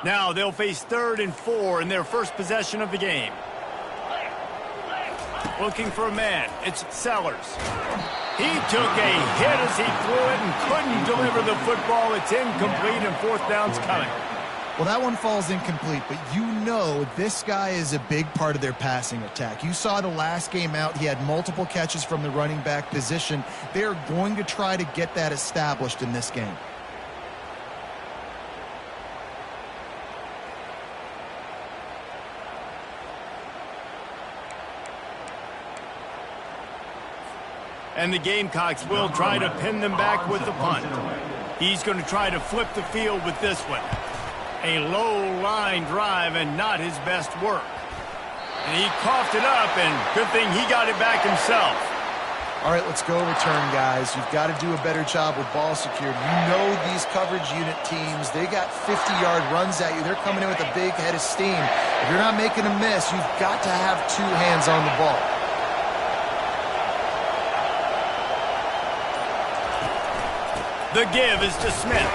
Now they'll face 3rd and 4 in their first possession of the game. Looking for a man. It's Sellers. He took a hit as he threw it and couldn't deliver the football. It's incomplete and 4th down's coming. Well, that one falls incomplete, but you know this guy is a big part of their passing attack. You saw the last game out, he had multiple catches from the running back position. They're going to try to get that established in this game. And the Gamecocks will try to pin them back with the punt. He's going to try to flip the field with this one. A low line drive and not his best work. And he coughed it up, and good thing he got it back himself. All right, let's go return, guys. You've got to do a better job with ball security. You know these coverage unit teams, they got 50-yard runs at you. They're coming in with a big head of steam. If you're not making a miss, you've got to have 2 hands on the ball. The give is to Smith.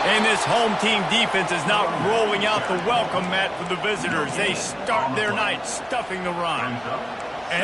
And this home team defense is not rolling out the welcome mat for the visitors. They start their night stuffing the run.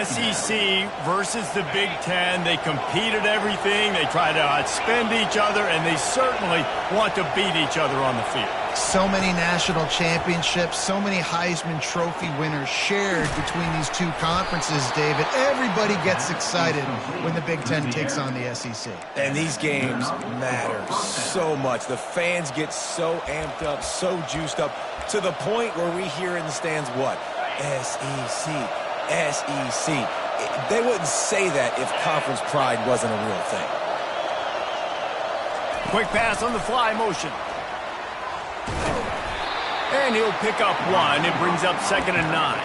SEC versus the Big Ten. They compete at everything. They try to outspend each other, and they certainly want to beat each other on the field. So many national championships, so many Heisman Trophy winners shared between these two conferences, David. Everybody gets excited when the Big Ten takes on the SEC. And these games matter so much. The fans get so amped up, so juiced up, to the point where we hear in the stands what? SEC. SEC. They wouldn't say that if conference pride wasn't a real thing. Quick pass on the fly motion. And he'll pick up 1. It brings up 2nd and 9.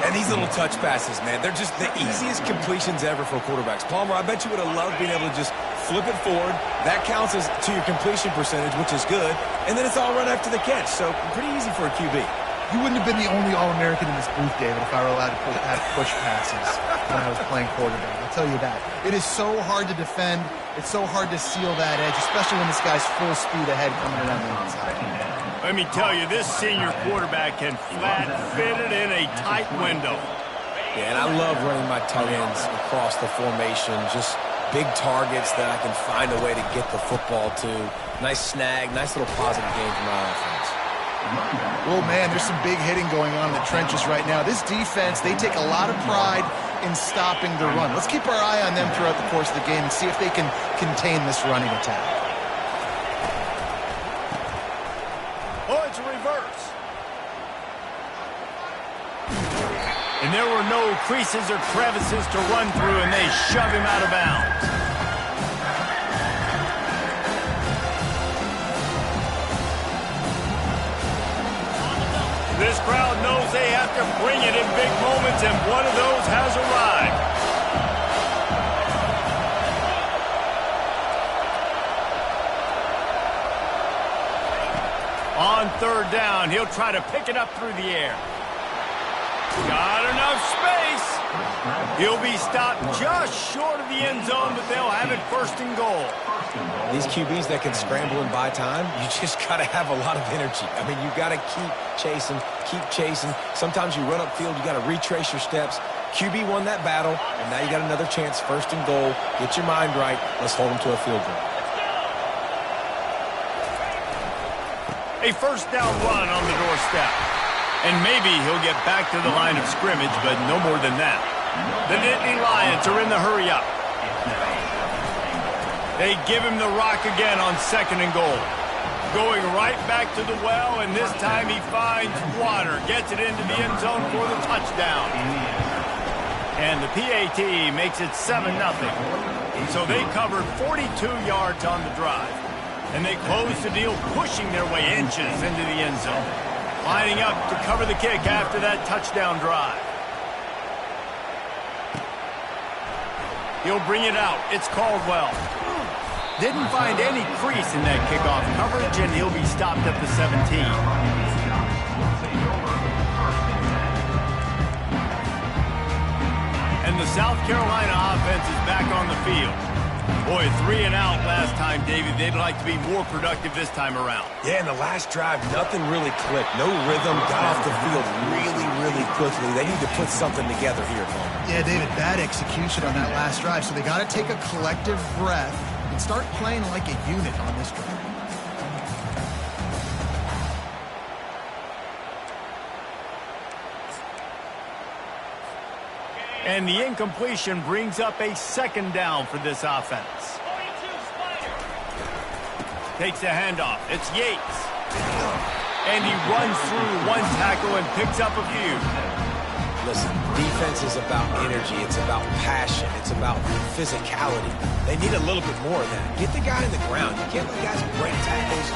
And these little touch passes, man, they're just the easiest completions ever for quarterbacks. Palmer, I bet you would have loved being able to just flip it forward. That counts as to your completion percentage, which is good. And then it's all run after the catch, so pretty easy for a QB. You wouldn't have been the only All-American in this booth, David, if I were allowed to have push passes when I was playing quarterback. I'll tell you that. It is so hard to defend. It's so hard to seal that edge, especially when this guy's full speed ahead coming around the inside. Let me tell you, this senior quarterback can flat fit it in a tight window. Yeah, and I love running my tight ends across the formation. Just big targets that I can find a way to get the football to. Nice snag, nice little positive game for my offense. Oh, man, there's some big hitting going on in the trenches right now. This defense, they take a lot of pride in stopping the run. Let's keep our eye on them throughout the course of the game and see if they can contain this running attack. Oh, it's a reverse. And there were no creases or crevices to run through, and they shove him out of bounds. This crowd knows they have to bring it in big moments, and one of those has arrived. On 3rd down, he'll try to pick it up through the air. Got enough space. He'll be stopped just short of the end zone, but they'll have it 1st and goal. These QBs that can scramble and buy time, you just got to have a lot of energy. I mean, you got to keep chasing, keep chasing. Sometimes you run upfield, you got to retrace your steps. QB won that battle, and now you got another chance, 1st and goal. Get your mind right. Let's hold them to a field goal. A 1st down run on the doorstep. And maybe he'll get back to the line of scrimmage, but no more than that. The Nittany Lions are in the hurry-up. They give him the rock again on 2nd and goal. Going right back to the well, and this time he finds water. Gets it into the end zone for the touchdown. And the PAT makes it 7-0. So they covered 42 yards on the drive. And they close the deal, pushing their way inches into the end zone. Lining up to cover the kick after that touchdown drive. He'll bring it out. It's Caldwell. Didn't find any crease in that kickoff coverage, and he'll be stopped at the 17. And the South Carolina offense is back on the field. Boy, 3 and out last time, David. They'd like to be more productive this time around. Yeah, in the last drive, nothing really clicked. No rhythm, got off the field really, really quickly. They need to put something together here, Homer. Yeah, David, bad execution on that last drive, so they got to take a collective breath and start playing like a unit on this drive. And the incompletion brings up a 2nd down for this offense. Takes the handoff. It's Yates. And he runs through 1 tackle and picks up a few. Listen, defense is about energy. It's about passion. It's about physicality. They need a little bit more of that. Get the guy in the ground. You can't let guys break tackles.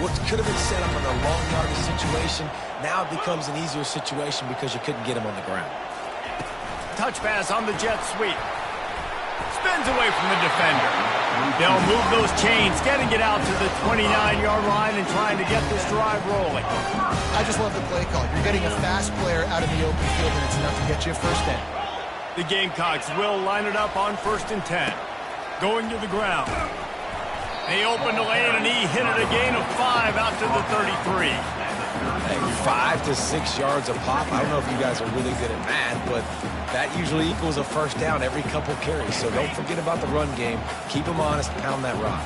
What could have been set up in a long yardage situation, now it becomes an easier situation because you couldn't get him on the ground. Touch pass on the jet sweep. Spins away from the defender. They'll move those chains, getting it out to the 29-yard line and trying to get this drive rolling. I just love the play call. You're getting a fast player out in the open field, and it's enough to get you a 1st down. The Gamecocks will line it up on 1st and 10. Going to the ground. They opened the lane, and he hit it a gain of 5 out to the 33. Hey, 5 to 6 yards a pop. I don't know if you guys are really good at math, but that usually equals a 1st down every couple carries. So don't forget about the run game. Keep them honest, pound that rock.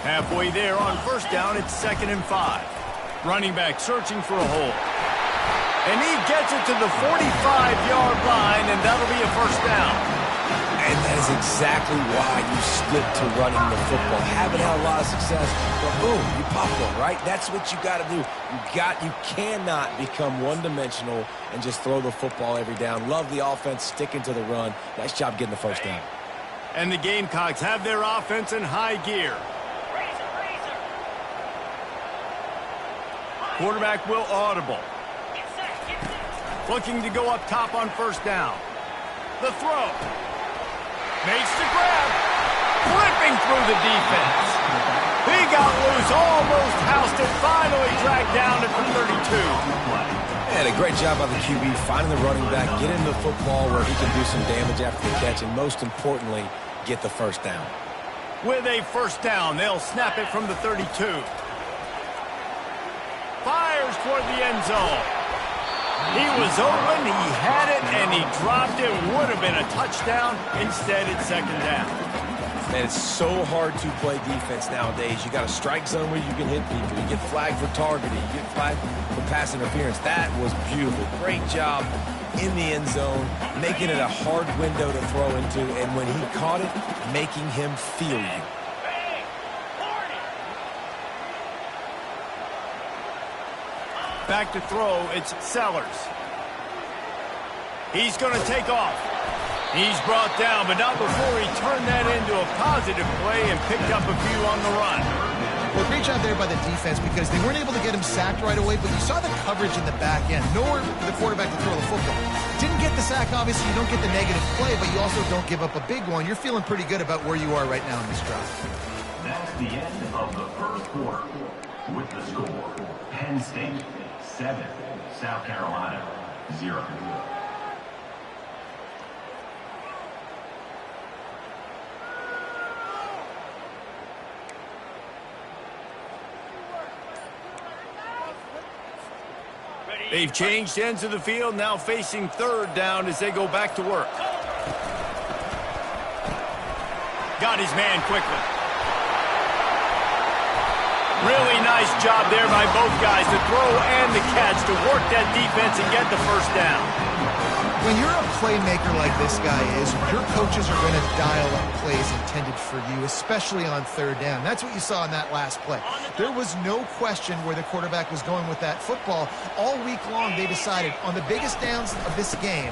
Halfway there on 1st down, it's 2nd and 5. Running back searching for a hole. And he gets it to the 45-yard line, and that'll be a 1st down. And that is exactly why you slip to running the football. Haven't had a lot of success, but boom, you pop one, right? That's what you got to do. You cannot become one-dimensional and just throw the football every down. Love the offense sticking to the run. Nice job getting the 1st down. And the Gamecocks have their offense in high gear. Quarterback will audible. Looking to go up top on 1st down. The throw. Makes the grab. Flipping through the defense. He got loose, almost housed it, finally dragged down at the 32. And a great job by the QB finding the running back, get into the football where he can do some damage after the catch, and most importantly, get the 1st down. With a 1st down, they'll snap it from the 32. Fires toward the end zone. He was open, he had it, and he dropped it. Would have been a touchdown. Instead, it's 2nd down. Man, it's so hard to play defense nowadays. You got a strike zone where you can hit people. You get flagged for targeting. You get flagged for pass interference. That was beautiful. Great job in the end zone, making it a hard window to throw into, and when he caught it, making him feel you. Back to throw, it's Sellers. He's going to take off. He's brought down, but not before he turned that into a positive play and picked up a few on the run. Well, great job there by the defense because they weren't able to get him sacked right away, but you saw the coverage in the back end. Nowhere for the quarterback to throw the football. Didn't get the sack, obviously. You don't get the negative play, but you also don't give up a big one. You're feeling pretty good about where you are right now in this drive. That's the end of the 1st quarter. With the score, Penn State 7, South Carolina 0. They've changed ends of the field, now facing 3rd down as they go back to work. Got his man quickly. Really nice job there by both guys, the throw and the catch, to work that defense and get the 1st down. When you're a playmaker like this guy is, your coaches are going to dial up plays intended for you, especially on 3rd down. That's what you saw in that last play. There was no question where the quarterback was going with that football. All week long, they decided on the biggest downs of this game,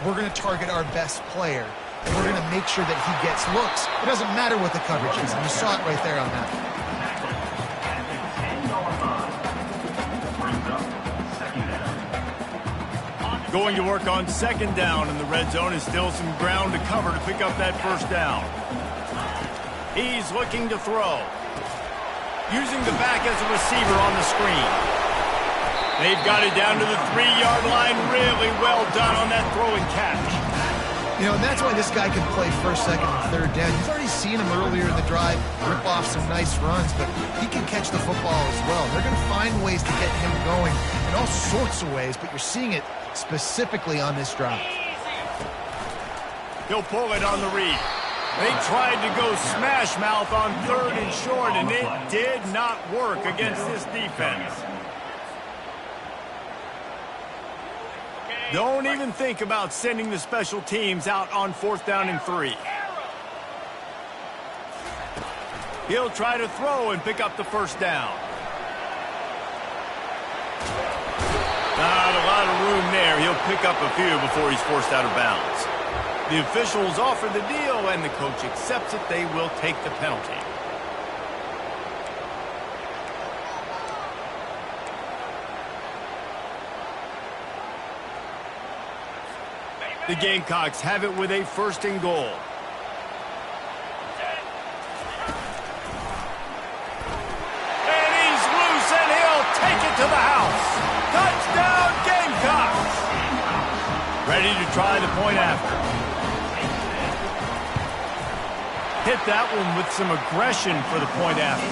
we're going to target our best player. And we're going to make sure that he gets looks. It doesn't matter what the coverage is, and you saw it right there on that. Going to work on 2nd down in the red zone, is still some ground to cover to pick up that 1st down. He's looking to throw. Using the back as a receiver on the screen. They've got it down to the 3-yard line. Really well done on that throw and catch. You know, and that's why this guy can play first, second, and third down. You've already seen him earlier in the drive rip off some nice runs, but he can catch the football as well. They're going to find ways to get him going in all sorts of ways, but you're seeing it specifically on this drive. He'll pull it on the read. They tried to go smash mouth on 3rd and short, and it did not work against this defense. Don't even think about sending the special teams out on 4th down and 3. He'll try to throw and pick up the first down. Not a lot of room there. He'll pick up a few before he's forced out of bounds. The officials offer the deal, and the coach accepts it. They will take the penalty. The Gamecocks have it with a 1st and goal. And he's loose, and he'll take it to the house. Touchdown, Gamecocks! Ready to try the point after. Hit that one with some aggression for the point after.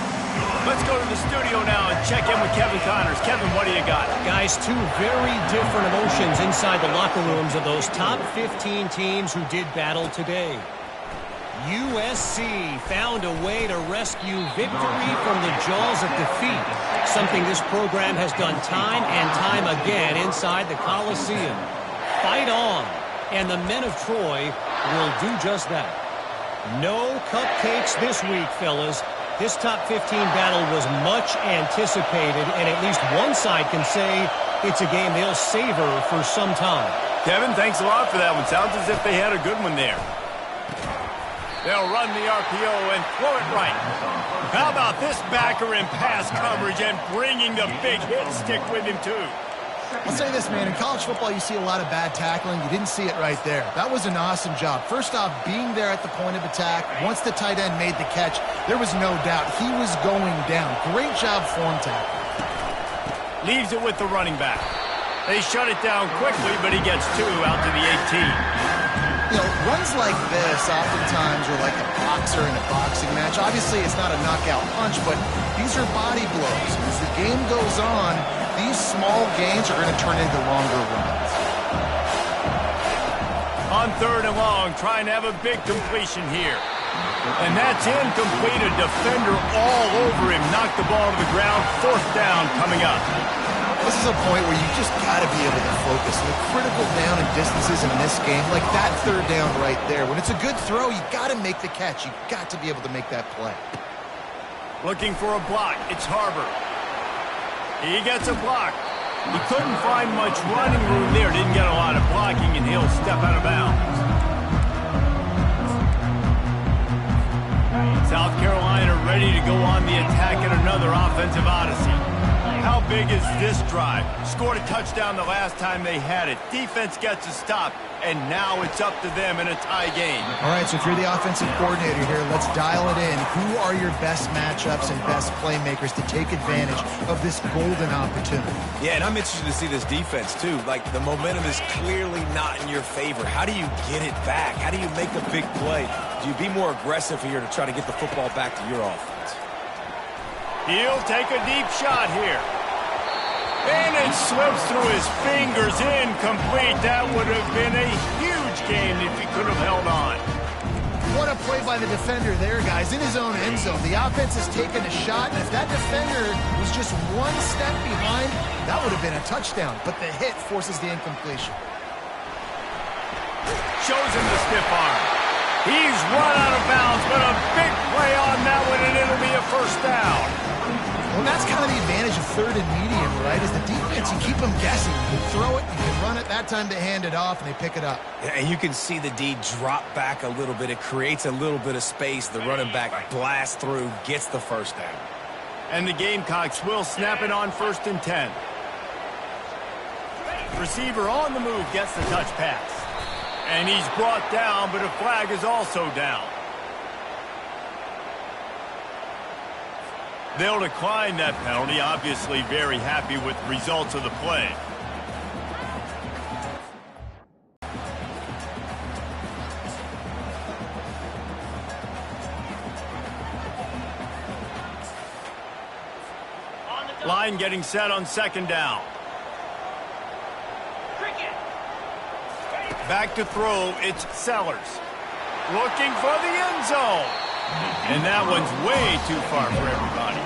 Let's go to the studio now and check in with Kevin Connors. Kevin, what do you got? Guys, two very different emotions inside the locker rooms of those top 15 teams who did battle today. USC found a way to rescue victory from the jaws of defeat, something this program has done time and time again inside the Coliseum. Fight on, and the men of Troy will do just that. No cupcakes this week, fellas. This top 15 battle was much anticipated, and at least one side can say it's a game they'll savor for some time. Kevin, thanks a lot for that one. Sounds as if they had a good one there. They'll run the RPO and throw it right. How about this backer in pass coverage and bringing the big hit stick with him, too? I'll say this, man. In college football, you see a lot of bad tackling. You didn't see it right there. That was an awesome job. First off, being there at the point of attack. Once the tight end made the catch, there was no doubt he was going down. Great job form tackle. Leaves it with the running back. They shut it down quickly, but he gets 2 out to the 18. You know, runs like this oftentimes are like a boxer in a boxing match. Obviously, it's not a knockout punch, but these are body blows. As the game goes on, these small gains are going to turn into longer runs. On 3rd and long, trying to have a big completion here. And that's incomplete. A defender all over him. Knocked the ball to the ground. 4th down coming up. This is a point where you just got to be able to focus. The critical down and distances in this game, like that 3rd down right there. When it's a good throw, you got to make the catch. You got to be able to make that play. Looking for a block. It's Harbor. He gets a block. He couldn't find much running room there. Didn't get a lot of blocking, and he'll step out of bounds. South Carolina ready to go on the attack at another offensive odyssey. How big is this drive? Scored a touchdown the last time they had it. Defense gets a stop, and now it's up to them in a tie game. All right, so if you're the offensive coordinator here, let's dial it in. Who are your best matchups and best playmakers to take advantage of this golden opportunity? Yeah, and I'm interested to see this defense, too. Like, the momentum is clearly not in your favor. How do you get it back? How do you make a big play? Do you be more aggressive here to try to get the football back to your offense? He'll take a deep shot here. And it slips through his fingers, incomplete. That would have been a huge game if he could have held on. What a play by the defender there, guys, in his own end zone. The offense has taken a shot, and if that defender was just one step behind, that would have been a touchdown. But the hit forces the incompletion. Shows him the stiff arm. He's run out of bounds, but a big play on that one, and it'll be a 1st down. Well, that's kind of the advantage of 3rd and medium, right? Is the defense, you keep them guessing. You can throw it, you can run it. That time they hand it off, and they pick it up. And you can see the D drop back a little bit. It creates a little bit of space. The running back blasts through, gets the 1st down. And the Gamecocks will snap it on 1st and 10. Receiver on the move gets the touch pass. And he's brought down, but a flag is also down. They'll decline that penalty, obviously very happy with the results of the play. line getting set on second down. Back to throw, it's Sellers. Looking for the end zone. And that one's way too far for everybody.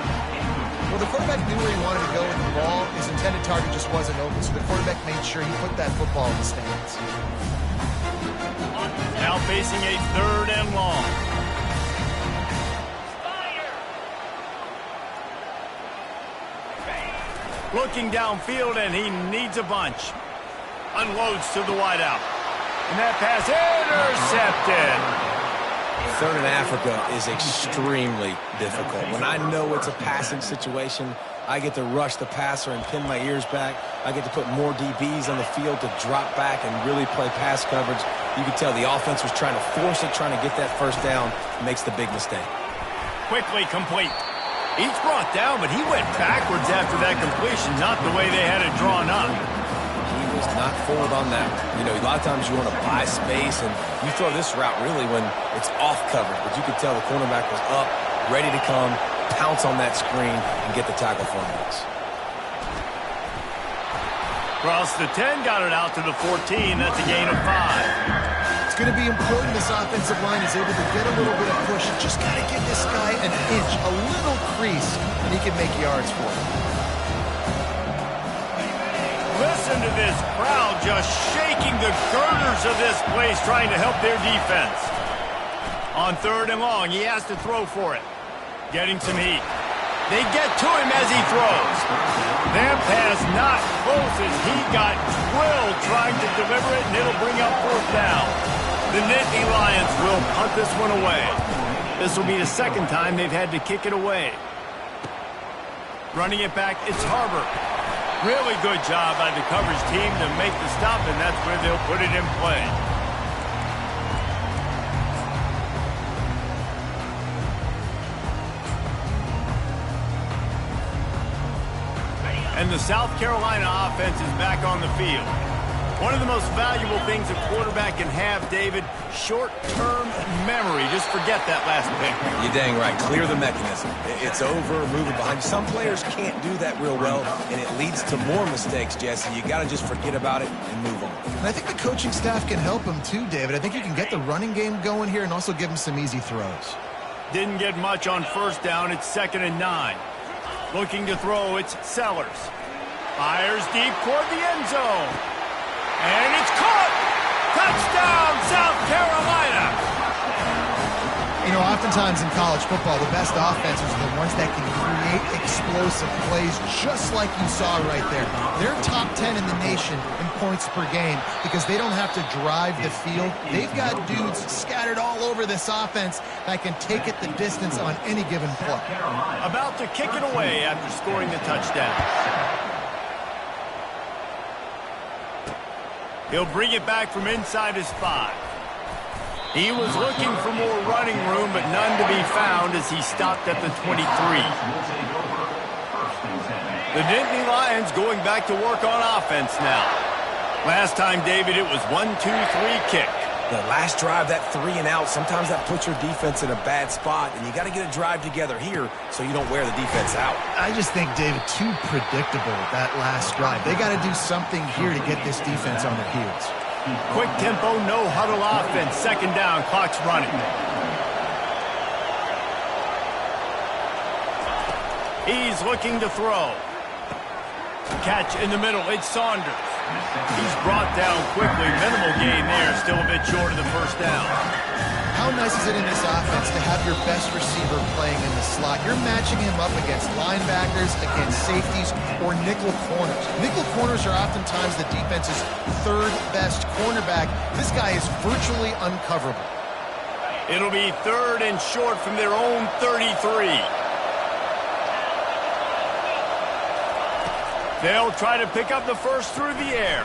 Well, the quarterback knew where he wanted to go with the ball. His intended target just wasn't open, so the quarterback made sure he put that football in the stands. Now facing a 3rd and long. Looking downfield, and he needs a bunch. Unloads to the wideout. And that pass intercepted. 3rd and Africa is extremely difficult. When I know it's a passing situation, I get to rush the passer and pin my ears back. I get to put more DBs on the field to drop back and really play pass coverage. You can tell the offense was trying to force it, trying to get that first down, makes the big mistake. Quickly complete. He's brought down, but he went backwards after that completion, not the way they had it drawn up. He was not forward on that. You know, a lot of times you want to buy space, and you throw this route really when it's off coverage. But you could tell the cornerback was up, ready to come, pounce on that screen, and get the tackle for him. Across the 10, got it out to the 14. That's a gain of 5. It's going to be important this offensive line is able to get a little bit of push. Just got to give this guy an inch, a little crease, and he can make yards for it. Listen to this crowd just shaking the girders of this place, trying to help their defense. On 3rd and long, he has to throw for it. Getting some heat. They get to him as he throws. That pass not close as he got drilled trying to deliver it, and it'll bring up 4th down. The Nittany Lions will punt this one away. This will be the 2nd time they've had to kick it away. Running it back, it's Harbor. Really good job by the coverage team to make the stop, and that's where they'll put it in play. And the South Carolina offense is back on the field. One of the most valuable things a quarterback can have, David, short-term memory. Just forget that last pick. You're dang right. Clear the mechanism. It's over, moving behind. Some players can't do that real well, and it leads to more mistakes, Jesse. You got to just forget about it and move on. And I think the coaching staff can help him too, David. I think you can get the running game going here and also give him some easy throws. Didn't get much on 1st down. It's 2nd and 9. Looking to throw, it's Sellers. Fires deep toward the end zone. And it's caught! Touchdown, South Carolina! You know, oftentimes in college football, the best offenses are the ones that can create explosive plays, just like you saw right there. They're top 10 in the nation in points per game because they don't have to drive the field. They've got dudes scattered all over this offense that can take it the distance on any given play. About to kick it away after scoring the touchdown. He'll bring it back from inside his 5. He was looking for more running room, but none to be found as he stopped at the 23. The Nittany Lions going back to work on offense now. Last time, David, it was 1-2-3 kick. The last drive, that 3 and out, sometimes that puts your defense in a bad spot, and you got to get a drive together here so you don't wear the defense out. I just think, David, too predictable that last drive. They got to do something here to get this defense on their heels. Quick tempo, no huddle offense. 2nd down, clock's running. He's looking to throw. Catch in the middle, it's Saunders. He's brought down quickly. Minimal gain there, still a bit short of the 1st down. How nice is it in this offense to have your best receiver playing in the slot? You're matching him up against linebackers, against safeties, or nickel corners. Nickel corners are oftentimes the defense's 3rd best cornerback. This guy is virtually uncoverable. It'll be 3rd and short from their own 33. They'll try to pick up the first through the air.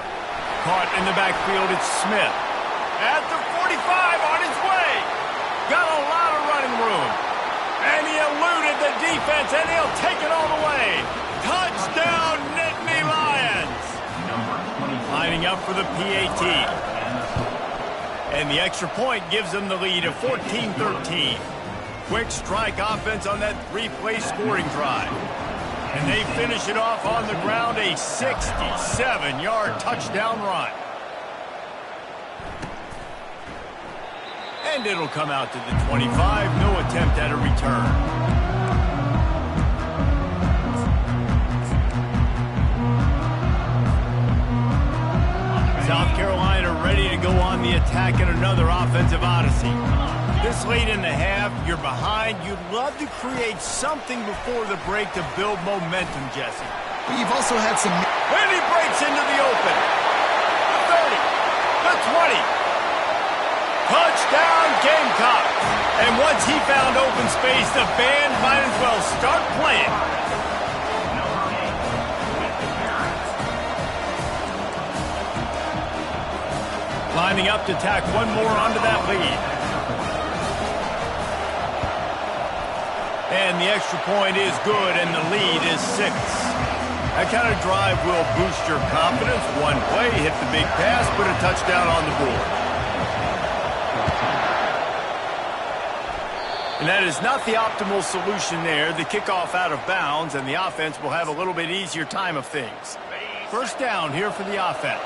Caught in the backfield, it's Smith. At the 45, on his way. Got a lot of running room. And he eluded the defense, and he'll take it all the way. Touchdown, Nittany Lions. Lining up for the PAT. And the extra point gives them the lead of 14-13. Quick strike offense on that 3-play scoring drive. And they finish it off on the ground, a 67-yard touchdown run. And it'll come out to the 25. No attempt at a return. South Carolina ready to go on the attack in another offensive odyssey. This late in the half, you're behind. You'd love to create something before the break to build momentum, Jesse. But you've also had some... And he breaks into the open. The 30, the 20. Touchdown, Gamecocks. And once he found open space, the band might as well start playing. Lining up to tack one more onto that lead. And the extra point is good, and the lead is 6. That kind of drive will boost your confidence. One play, hit the big pass, put a touchdown on the board. And that is not the optimal solution there. The kickoff out of bounds, and the offense will have a little bit easier time of things. First down here for the offense.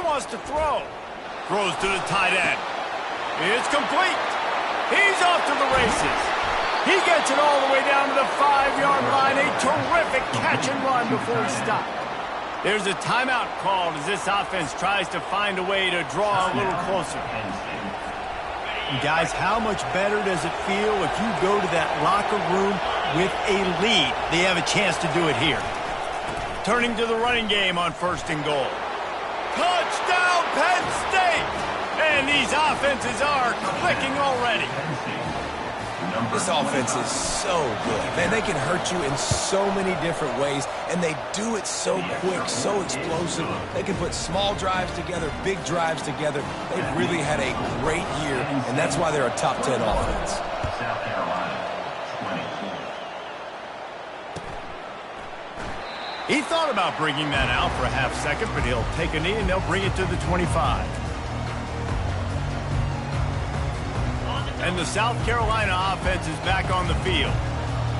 Wants to throw. Throws to the tight end. It's complete. He's off to the races. He gets it all the way down to the 5-yard line. A terrific catch and run before he stopped. There's a timeout called as this offense tries to find a way to draw a little closer. And guys, how much better does it feel if you go to that locker room with a lead? They have a chance to do it here. Turning to the running game on 1st and goal. Touchdown, Penn State! And these offenses are clicking already. This offense is so good. Man, they can hurt you in so many different ways, and they do it so quick, so explosive. They can put small drives together, big drives together. They've really had a great year, and that's why they're a top 10 offense. South Carolina, 24. He thought about bringing that out for a half second, but he'll take a knee and they'll bring it to the 25. And the South Carolina offense is back on the field.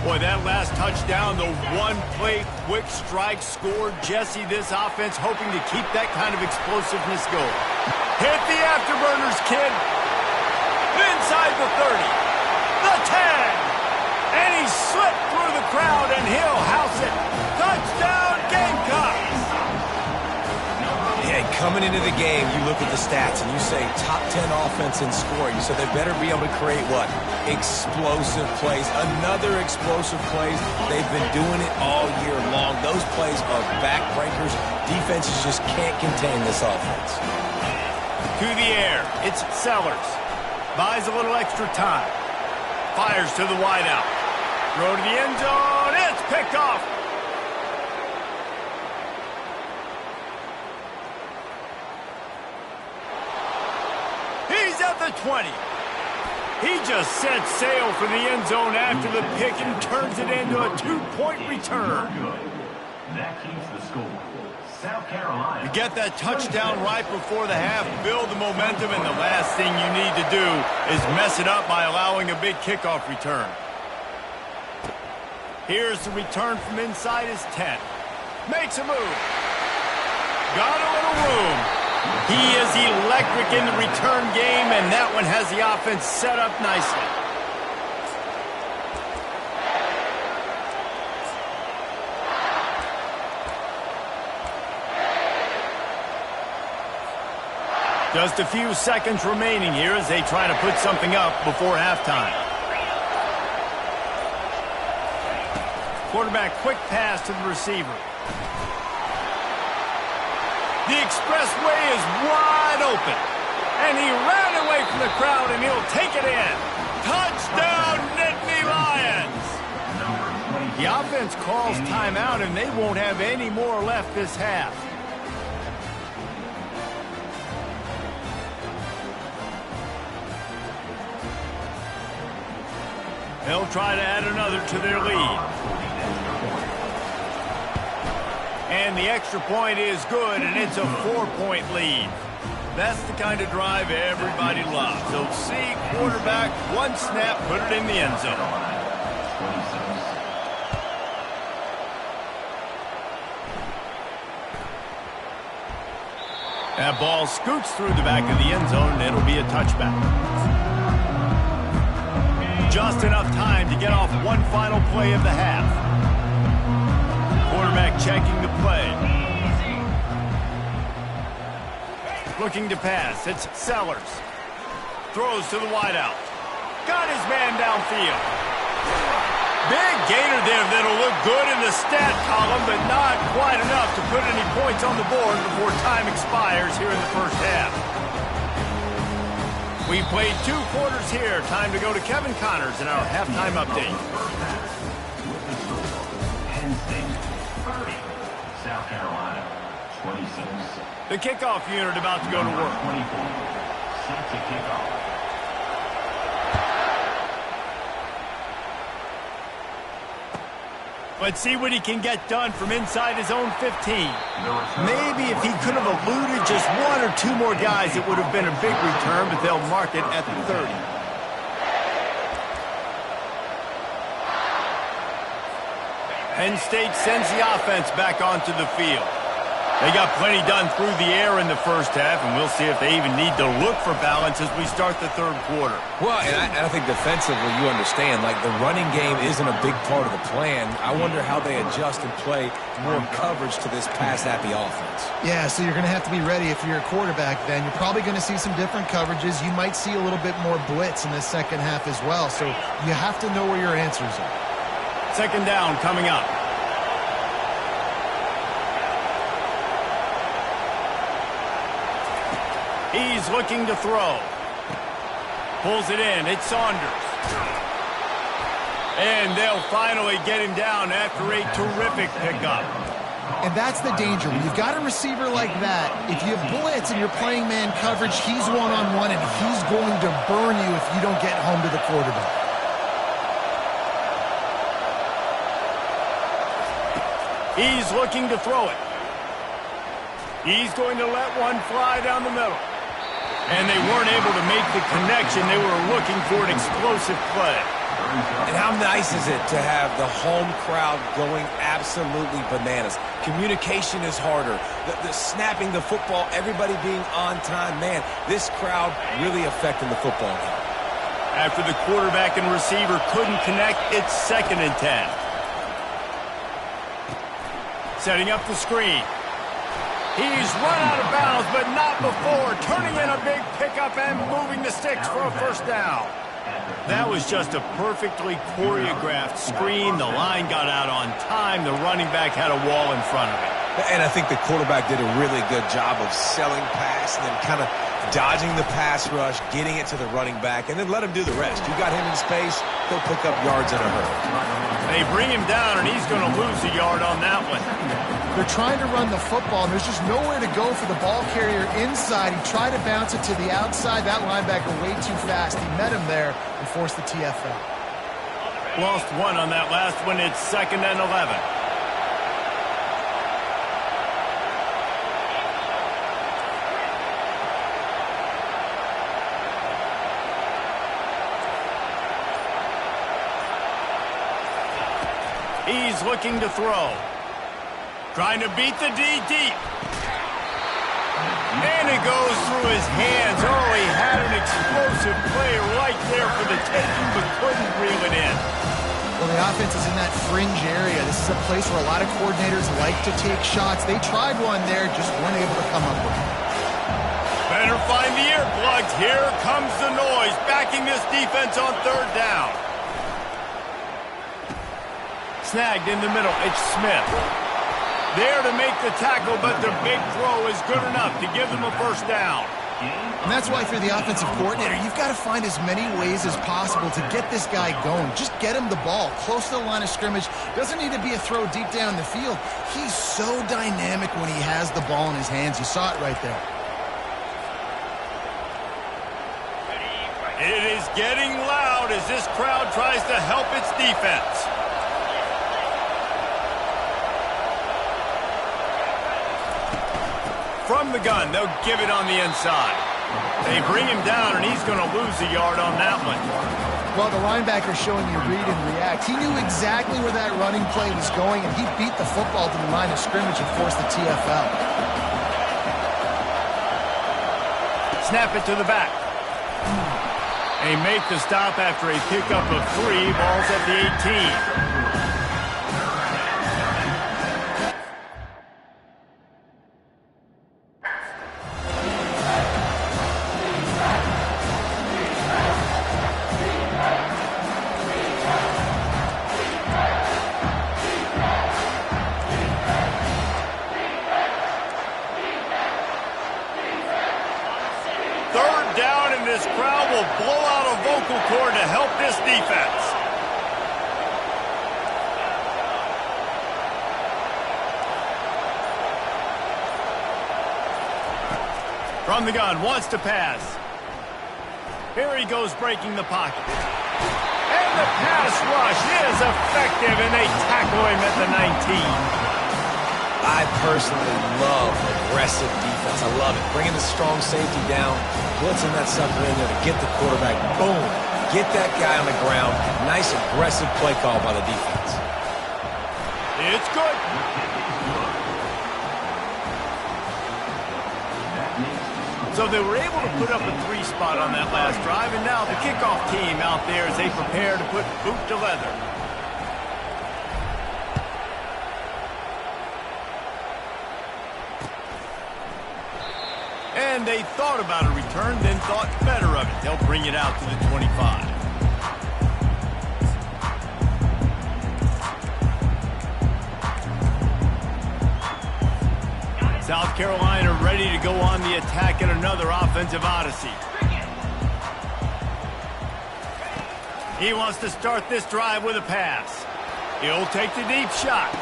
Boy, that last touchdown, the one-play quick strike scored. Jesse, this offense hoping to keep that kind of explosiveness going. Hit the afterburners, kid. Inside the 30, the 10. And he slipped through the crowd, and he'll house it. Touchdown, Gamecocks! Yeah, coming into the game, you look at the stats, and you say top 10 offense in scoring. So they better be able to create what? Explosive plays. Another explosive plays. They've been doing it all year long. Those plays are backbreakers. Defenses just can't contain this offense. To the air, it's Sellers. Buys a little extra time. Fires to the wideout. Throw to the end zone. It's picked off. He's at the 20. He just set sail for the end zone after the pick and turns it into a 2-point return. That keeps the score. South Carolina. You get that touchdown right before the half, build the momentum, and the last thing you need to do is mess it up by allowing a big kickoff return. Here's the return from inside his 10. Makes a move. Got a little room. He is electric in the return game, and that one has the offense set up nicely. Just a few seconds remaining here as they try to put something up before halftime. Quarterback quick pass to the receiver. The expressway is wide open. And he ran away from the crowd, and he'll take it in. Touchdown, Nittany Lions! The offense calls timeout, and they won't have any more left this half. They'll try to add another to their lead. And the extra point is good, and it's a 4-point lead. That's the kind of drive everybody loves. So see, quarterback, one snap, put it in the end zone. That ball scoots through the back of the end zone, and it'll be a touchback. Just enough time to get off one final play of the half. Quarterback checking the play. Looking to pass. It's Sellers. Throws to the wideout. Got his man downfield. Big gainer there that'll look good in the stat column, but not quite enough to put any points on the board before time expires here in the first half. We played 2 quarters here. Time to go to Kevin Connors in our halftime update. Penn State 30, South Carolina 26. The kickoff unit about to go to work. 24, set to kick off. Let's see what he can get done from inside his own 15. Maybe if he could have eluded just 1 or 2 more guys, it would have been a big return, but they'll mark it at the 30. Penn State sends the offense back onto the field. They got plenty done through the air in the first half, and we'll see if they even need to look for balance as we start the third quarter. Well, and I think defensively, you understand, like the running game isn't a big part of the plan. I wonder how they adjust and play more coverage to this pass-happy offense. Yeah, so you're going to have to be ready if you're a quarterback then. You're probably going to see some different coverages. You might see a little bit more blitz in the second half as well, so you have to know where your answers are. Second down coming up. He's looking to throw. Pulls it in. It's Saunders. And they'll finally get him down after a terrific pickup. And that's the danger. When you've got a receiver like that, if you have blitz and you're playing man coverage, he's one-on-one, and he's going to burn you if you don't get home to the quarterback. He's looking to throw it. He's going to let one fly down the middle. And they weren't able to make the connection. They were looking for an explosive play. And how nice is it to have the home crowd going absolutely bananas? Communication is harder. The snapping the football, everybody being on time. Man, this crowd really affecting the football game. After the quarterback and receiver couldn't connect, it's 2nd and 10. Setting up the screen. He's run out of bounds, but not before. Turning in a big pickup and moving the sticks for a first down. That was just a perfectly choreographed screen. The line got out on time. The running back had a wall in front of it. And I think the quarterback did a really good job of selling pass and then kind of dodging the pass rush, getting it to the running back, and then let him do the rest. You got him in space, he'll pick up yards in a hurry. They bring him down, and he's going to lose a yard on that one. They're trying to run the football, and there's just nowhere to go for the ball carrier inside. He tried to bounce it to the outside. That linebacker way too fast. He met him there and forced the TFL. Lost 1 on that last one. It's 2nd and 11. He's looking to throw. Trying to beat the D deep. And it goes through his hands. Oh, he had an explosive play right there for the taking, but couldn't reel it in. Well, the offense is in that fringe area. This is a place where a lot of coordinators like to take shots. They tried one there, just weren't able to come up with it. Better find the earplugs. Here comes the noise, backing this defense on 3rd down. Snagged in the middle. It's Smith. There to make the tackle, but the big throw is good enough to give them a first down. And that's why, if you're the offensive coordinator, you've got to find as many ways as possible to get this guy going. Just get him the ball close to the line of scrimmage. Doesn't need to be a throw deep down the field. He's so dynamic when he has the ball in his hands. You saw it right there. It is getting loud as this crowd tries to help its defense. From the gun, they'll give it on the inside. They bring him down, and he's going to lose a yard on that one. Well, the linebacker's showing you read and react. He knew exactly where that running play was going, and he beat the football to the line of scrimmage and forced the TFL. Snap it to the back. They make the stop after a pickup of 3. Ball's at the 18. This crowd will blow out a vocal cord to help this defense. From the gun, wants to pass. Here he goes, breaking the pocket. And the pass rush is effective, and they tackle him at the 19. I personally love aggressive defense. I love it. Bringing the strong safety down, blitzing that sucker in there to get the quarterback. Boom. Get that guy on the ground. Nice aggressive play call by the defense. It's good. So they were able to put up a 3 spot on that last drive, and now the kickoff team out there as they prepare to put boot to leather. And they thought about a return, then thought better of it. They'll bring it out to the 25. South Carolina ready to go on the attack in another offensive odyssey. He wants to start this drive with a pass. He'll take the deep shot.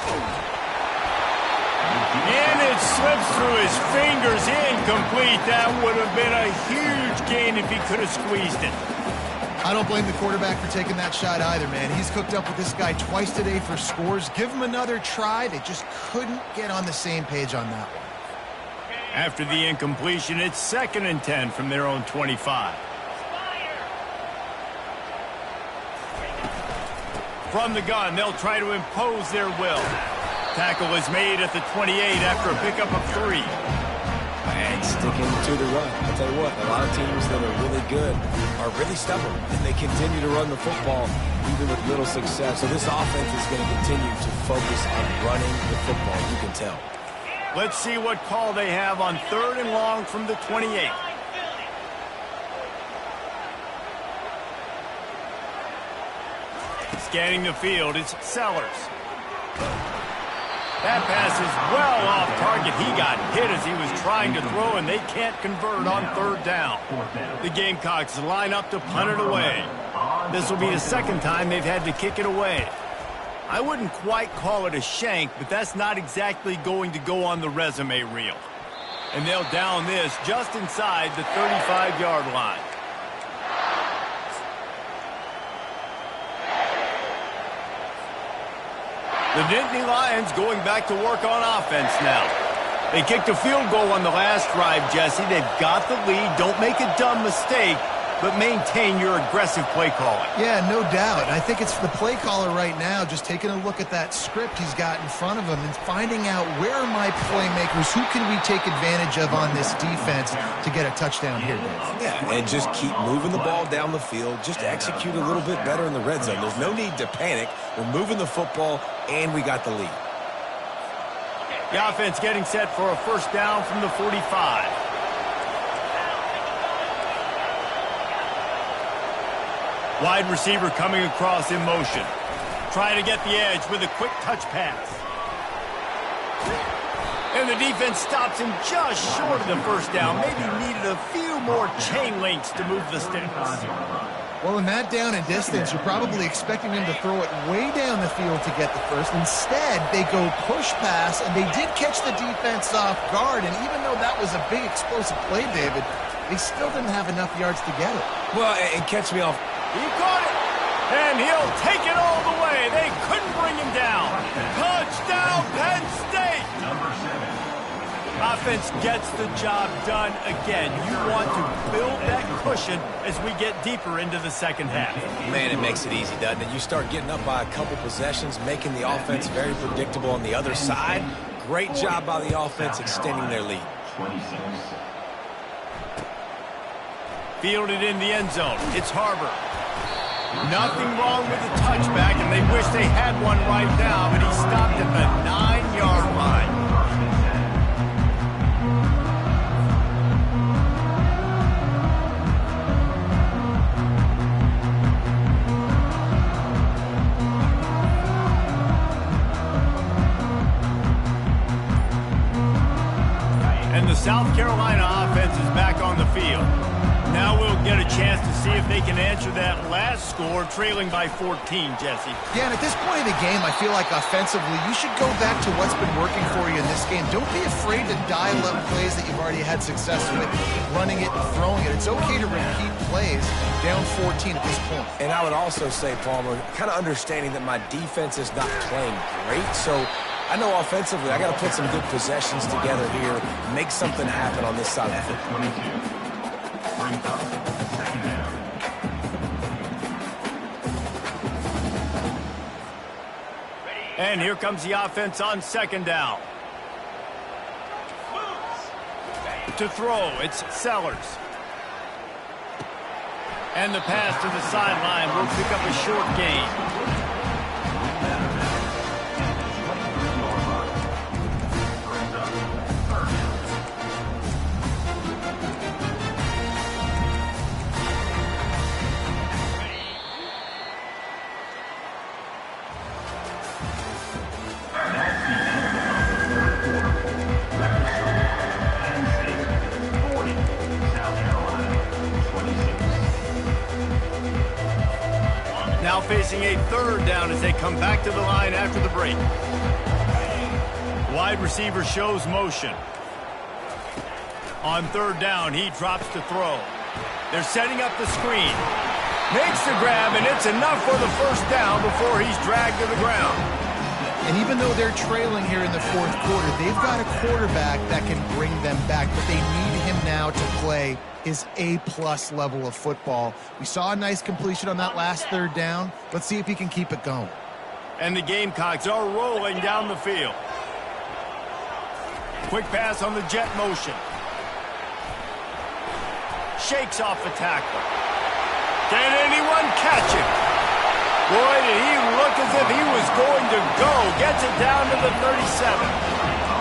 And it slips through his fingers, incomplete. That would have been a huge gain if he could have squeezed it. I don't blame the quarterback for taking that shot either, man. He's cooked up with this guy twice today for scores. Give him another try. They just couldn't get on the same page on that one. After the incompletion, it's 2nd and 10 from their own 25. From the gun, they'll try to impose their will. Tackle is made at the 28 after a pickup of 3. And sticking to the run. I'll tell you what, a lot of teams that are really good are really stubborn, and they continue to run the football even with little success. So this offense is going to continue to focus on running the football, you can tell. Let's see what call they have on 3rd and long from the 28. Scanning the field, it's Sellers. That pass is well off target. He got hit as he was trying to throw, and they can't convert on 3rd down. The Gamecocks line up to punt it away. This will be the 2nd time they've had to kick it away. I wouldn't quite call it a shank, but that's not exactly going to go on the resume reel. And they'll down this just inside the 35-yard line. The Nittany Lions going back to work on offense now. They kicked a field goal on the last drive, Jesse. They've got the lead. Don't make a dumb mistake, but maintain your aggressive play calling. Yeah, no doubt. I think it's the play caller right now just taking a look at that script he's got in front of him and finding out where are my playmakers, who can we take advantage of on this defense to get a touchdown here, Dave? Yeah, and just keep moving the ball down the field. Just execute a little bit better in the red zone. There's no need to panic. We're moving the football, and we got the lead. The offense getting set for a 1st down from the 45. Wide receiver coming across in motion. Trying to get the edge with a quick touch pass. And the defense stops him just short of the 1st down. Maybe needed a few more chain links to move the sticks. Well, in that down and distance, you're probably expecting them to throw it way down the field to get the 1st. Instead, they go push pass, and they did catch the defense off guard. And even though that was a big explosive play, David, they still didn't have enough yards to get it. Well, and catch me off. He caught it, and he'll take it all the way. They couldn't bring him down. Touchdown, Penn State. offense gets the job done again. You want to build that cushion as we get deeper into the second half. Man, it makes it easy, doesn't it? You start getting up by a couple possessions, making the offense very predictable on the other side. Great job by the offense extending their lead. 26. Fielded in the end zone. It's Harbor. Nothing wrong with the touchback, and they wish they had one right now, but he stopped at the 9-yard line. And the South Carolina offense is back on the field. Now we'll get a chance to see if they can answer that last score, trailing by 14, Jesse. Yeah, and at this point in the game, I feel like offensively, you should go back to what's been working for you in this game. Don't be afraid to dial up plays that you've already had success with, running it and throwing it. It's okay to repeat plays down 14 at this point. And I would also say, Palmer, kind of understanding that my defense is not playing great, so I know offensively I got to put some good possessions together here, make something happen on this side of the football. And here comes the offense on second down. To throw, it's Sellers. And the pass to the sideline will pick up a short gain. Now facing a third down as they come back to the line after the break. Wide receiver shows motion. On third down, he drops to throw. They're setting up the screen. Makes the grab, and it's enough for the first down before he's dragged to the ground. And even though they're trailing here in the fourth quarter, they've got a quarterback that can bring them back, but they need him now to play his A-plus level of football. We saw a nice completion on that last third down. Let's see if he can keep it going. And the Gamecocks are rolling down the field. Quick pass on the jet motion. Shakes off the tackle. Can anyone catch him? Boy, did he look as if he was going to go. Gets it down to the 37.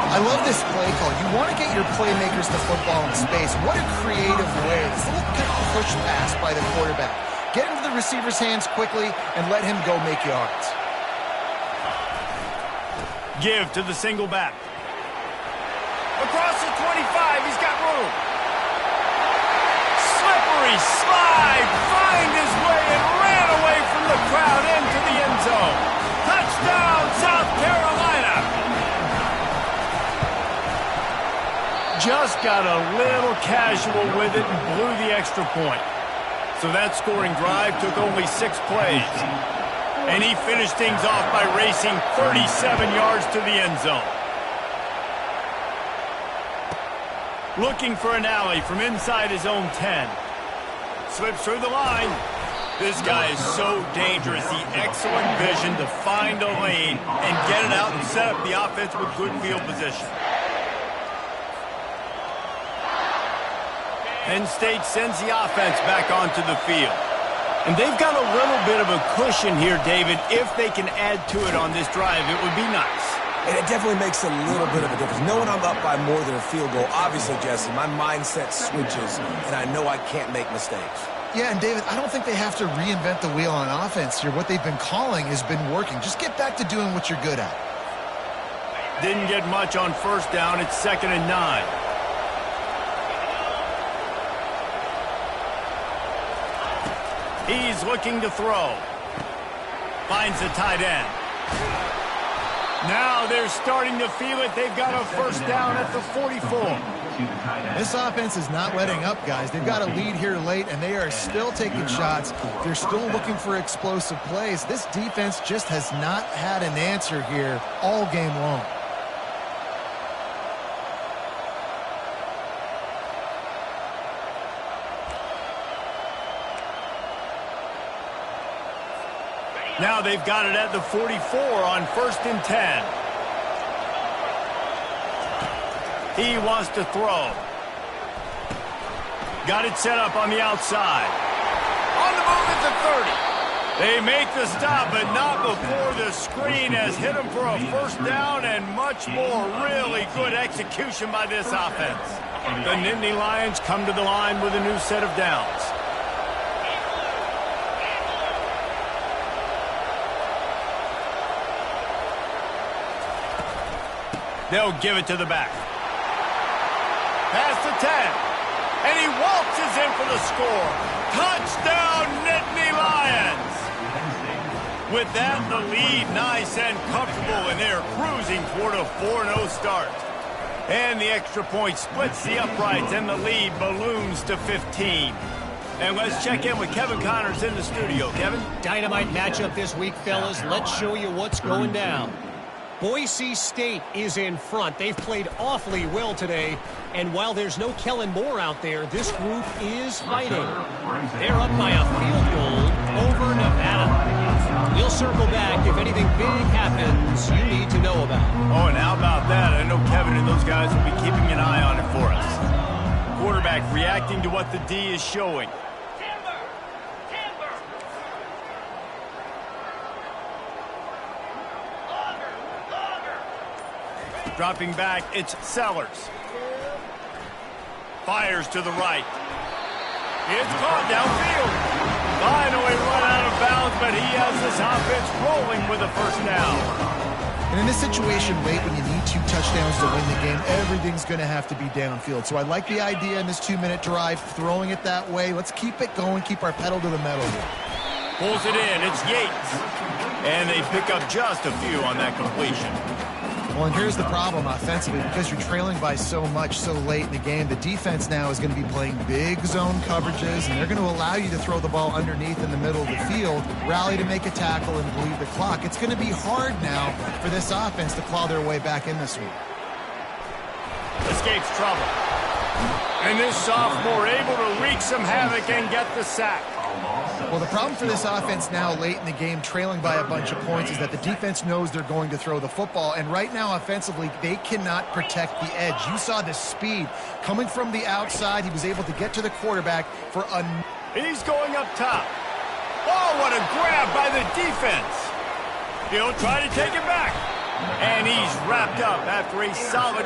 I love this play call. You want to get your playmakers the football in space. What a creative way. This little push pass by the quarterback. Get into the receiver's hands quickly and let him go make yards. Give to the single back. Across the 25, he's got room. Slippery slide, find his way and ran away from the crowd into the end zone. Touchdown, South Carolina. Just got a little casual with it and blew the extra point. So that scoring drive took only 6 plays. And he finished things off by racing 37 yards to the end zone. Looking for an alley from inside his own 10. Slips through the line. This guy is so dangerous. The excellent vision to find a lane and get it out and set up the offense with good field position. Penn State sends the offense back onto the field. And they've got a little bit of a cushion here, David. If they can add to it on this drive, it would be nice. And it definitely makes a little bit of a difference. Knowing I'm up by more than a field goal, obviously, Jesse, my mindset switches, and I know I can't make mistakes. Yeah, and David, I don't think they have to reinvent the wheel on offense here. What they've been calling has been working. Just get back to doing what you're good at. Didn't get much on first down. It's 2nd and 9. He's looking to throw. Finds the tight end. Now they're starting to feel it. They've got a first down at the 44. This offense is not letting up, guys. They've got a lead here late, and they are still taking shots. They're still looking for explosive plays. This defense just has not had an answer here all game long. Now they've got it at the 44 on 1st and 10. He wants to throw. Got it set up on the outside. On the move at the 30. They make the stop, but not before the screen has hit them for a first down and much more. Really good execution by this offense. The Nittany Lions come to the line with a new set of downs. They'll give it to the back. Past the 10. And he waltzes in for the score. Touchdown, Nittany Lions! With that, the lead nice and comfortable, and they're cruising toward a 4-0 start. And the extra point splits the uprights, and the lead balloons to 15. And let's check in with Kevin Connors in the studio. Kevin? Dynamite matchup this week, fellas. Let's show you what's going down. Boise State is in front. They've played awfully well today. And while there's no Kellen Moore out there, this group is fighting. They're up by a field goal over Nevada. We'll circle back if anything big happens you need to know about. Oh, and how about that? I know Kevin and those guys will be keeping an eye on it for us. Quarterback reacting to what the D is showing. Dropping back, it's Sellers. Fires to the right. It's caught downfield. Finally run out of bounds, but he has this offense rolling with a first down. And in this situation, late when you need 2 touchdowns to win the game, everything's going to have to be downfield. So I like the idea in this 2-minute drive, throwing it that way. Let's keep it going, keep our pedal to the metal here. Pulls it in, it's Yates. And they pick up just a few on that completion. Well, and here's the problem offensively. Because you're trailing by so much so late in the game, the defense now is going to be playing big zone coverages, and they're going to allow you to throw the ball underneath in the middle of the field, rally to make a tackle, and bleed the clock. It's going to be hard now for this offense to claw their way back in this week. Escapes trouble. And this sophomore able to wreak some havoc and get the sack. Well, the problem for this offense now late in the game, trailing by a bunch of points, is that the defense knows they're going to throw the football. And right now, offensively, they cannot protect the edge. You saw the speed coming from the outside. He was able to get to the quarterback for a... He's going up top. Oh, what a grab by the defense. He'll try to take it back. And he's wrapped up after a solid